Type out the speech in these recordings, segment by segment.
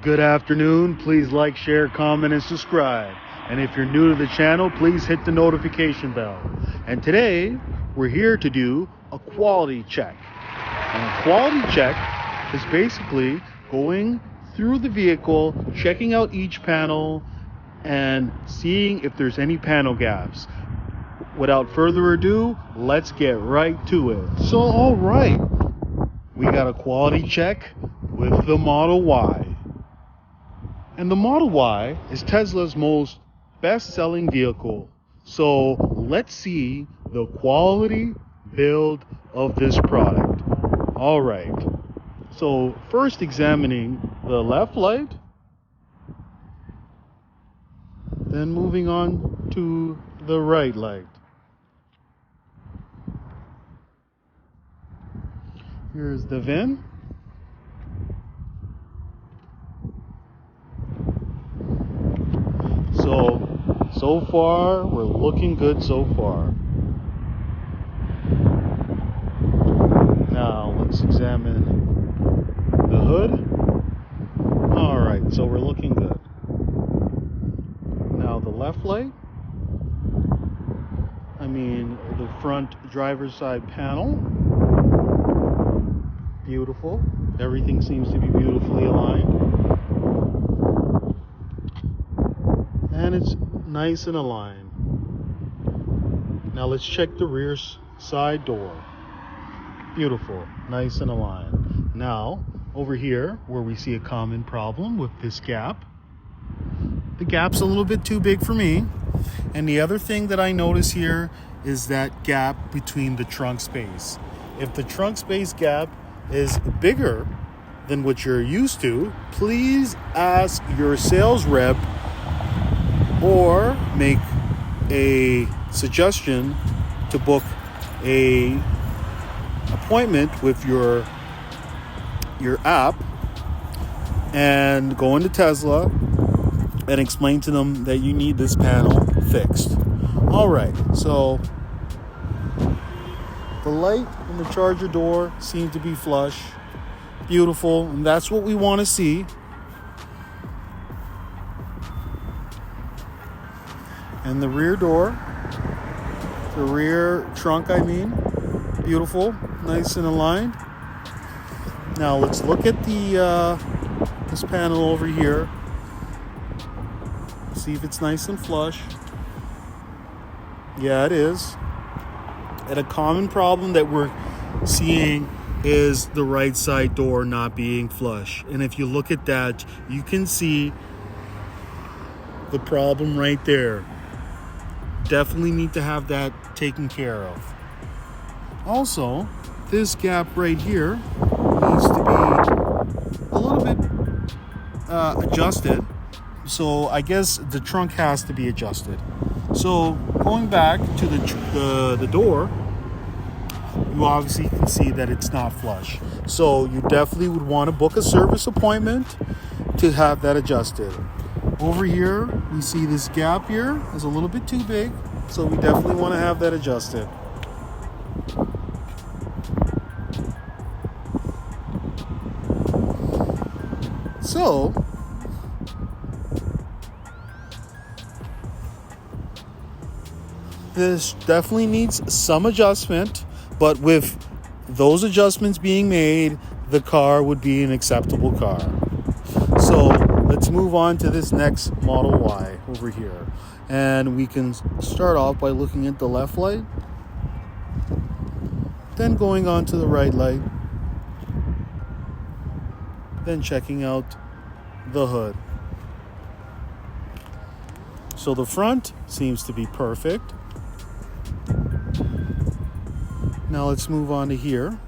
Good afternoon. Please like, share, comment, and subscribe. And if you're new to the channel, please hit the notification bell. And today, we're here to do a quality check. And a quality check is basically going through the vehicle, checking out each panel, and seeing if there's any panel gaps. Without further ado, let's get right to it. So, all right, we got a quality check with the Model Y. And the Model Y is Tesla's most best-selling vehicle. So let's see the quality build of this product. All right. So first examining the left light, then moving on to the right light. Here's the VIN. So far, we're looking good so far. Now, let's examine the hood. All right, so we're looking good. Now, the left light. The front driver's side panel. Beautiful. Everything seems to be beautifully aligned. And it's nice and aligned. Now let's check the rear side door. Beautiful, nice and aligned. Now, over here, where we see a common problem with this gap, the gap's a little bit too big for me. And the other thing that I notice here is that gap between the trunk space. If the trunk space gap is bigger than what you're used to, please ask your sales rep or make a suggestion to book a appointment with your app and go into Tesla and explain to them that you need this panel fixed. All right, so the light and the charger door seem to be flush. Beautiful, and that's what we want to see. And the rear door, the rear trunk, beautiful, nice and aligned. Now let's look at the this panel over here. See if it's nice and flush. Yeah, it is. And a common problem that we're seeing is the right side door not being flush. And if you look at that, you can see the problem right there. Definitely need to have that taken care of. Also, this gap right here needs to be a little bit adjusted. So I guess the trunk has to be adjusted. So going back to the door, you obviously can see that it's not flush. So you definitely would want to book a service appointment to have that adjusted. Over here, we see this gap here is a little bit too big, so we definitely want to have that adjusted. So, this definitely needs some adjustment, but with those adjustments being made, the car would be an acceptable car. So, let's move on to this next Model Y over here. And we can start off by looking at the left light, then going on to the right light, then checking out the hood. So the front seems to be perfect. Now let's move on to here.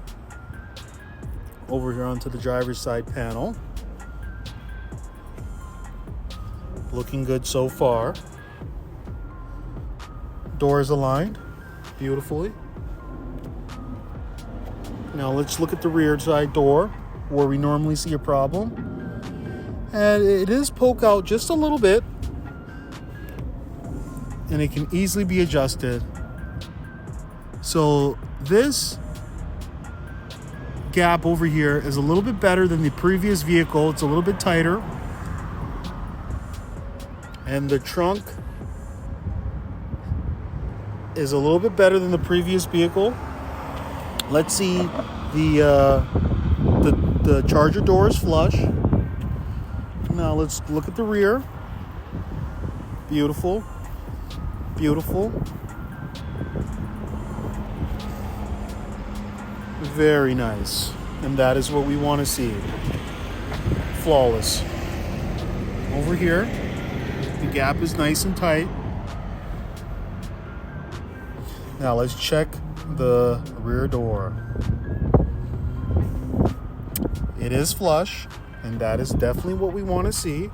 Over here onto the driver's side panel. Looking good so far. Doors aligned beautifully. Now let's look at the rear side door where we normally see a problem. And it is poke out just a little bit. And it can easily be adjusted. So this gap over here is a little bit better than the previous vehicle. It's a little bit tighter. And the trunk is a little bit better than the previous vehicle. Let's see, the Charger door is flush. Now let's look at the rear. Beautiful, beautiful. Very nice. And that is what we want to see. Flawless. Over here, the gap is nice and tight. Now let's check the rear door. It is flush, and that is definitely what we want to see.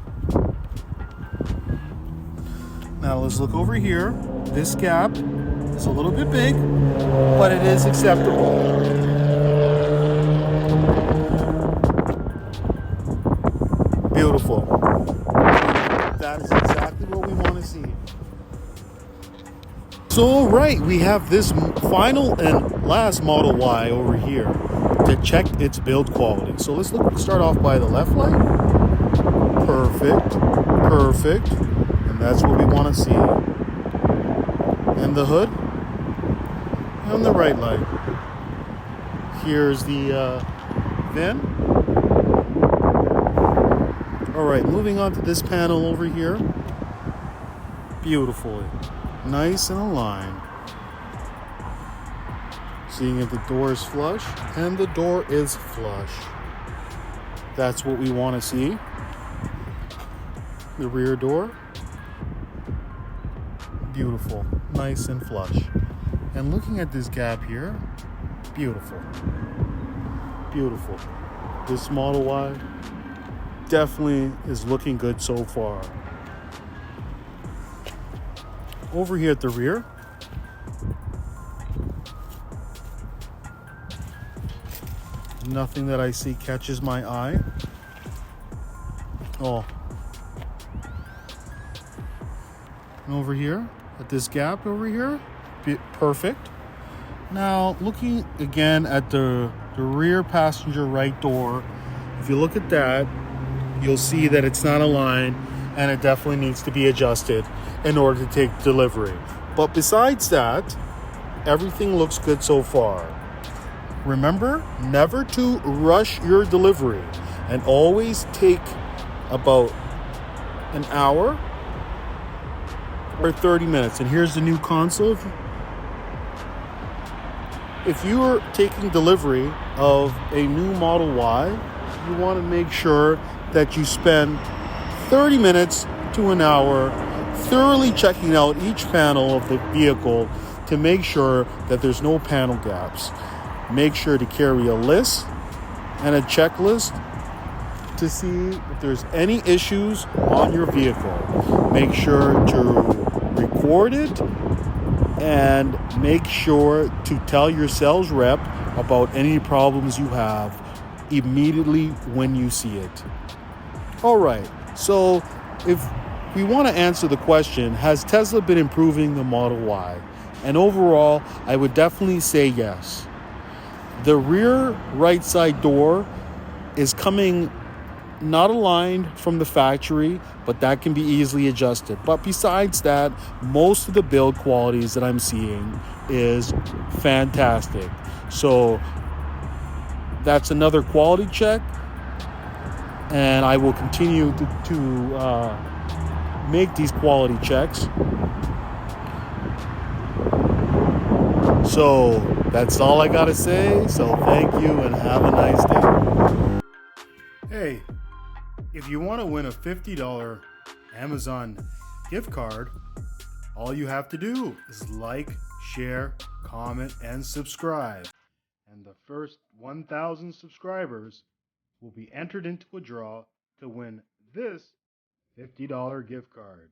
Now let's look over here. This gap is a little bit big, but it is acceptable. Beautiful. That is exactly what we want to see. So, all right, we have this final and last Model Y over here to check its build quality. So let's start off by the left light. Perfect, perfect. And that's what we want to see. And the hood. And the right light. Here's the VIN. All right, moving on to this panel over here. Beautiful. Nice and aligned. Seeing if the door is flush, and the door is flush. That's what we want to see. The rear door. Beautiful. Nice and flush. And looking at this gap here, beautiful. Beautiful. This Model Y definitely is looking good so far. Over here at the rear, nothing that I see catches my eye. Oh. And over here, at this gap over here, perfect. Now, looking again at the rear passenger right door, if you look at that, you'll see that it's not aligned and it definitely needs to be adjusted in order to take delivery. But besides that, everything looks good so far. Remember, never to rush your delivery and always take about an hour or 30 minutes. And here's the new console. If you are taking delivery of a new Model Y, you want to make sure that you spend 30 minutes to an hour thoroughly checking out each panel of the vehicle to make sure that there's no panel gaps. Make sure to carry a list and a checklist to see if there's any issues on your vehicle. Make sure to record it and make sure to tell your sales rep about any problems you have immediately when you see it. All right, so if we want to answer the question, has Tesla been improving the Model Y? And overall, I would definitely say yes. The rear right side door is coming not aligned from the factory, but that can be easily adjusted. But besides that, most of the build qualities that I'm seeing is fantastic. So that's another quality check, and I will continue to make these quality checks. So that's all I gotta say. So thank you and have a nice day. Hey, if you want to win a $50 Amazon gift card, all you have to do is like, share, comment, and subscribe. And the first 1,000 subscribers will be entered into a draw to win this $50 gift card.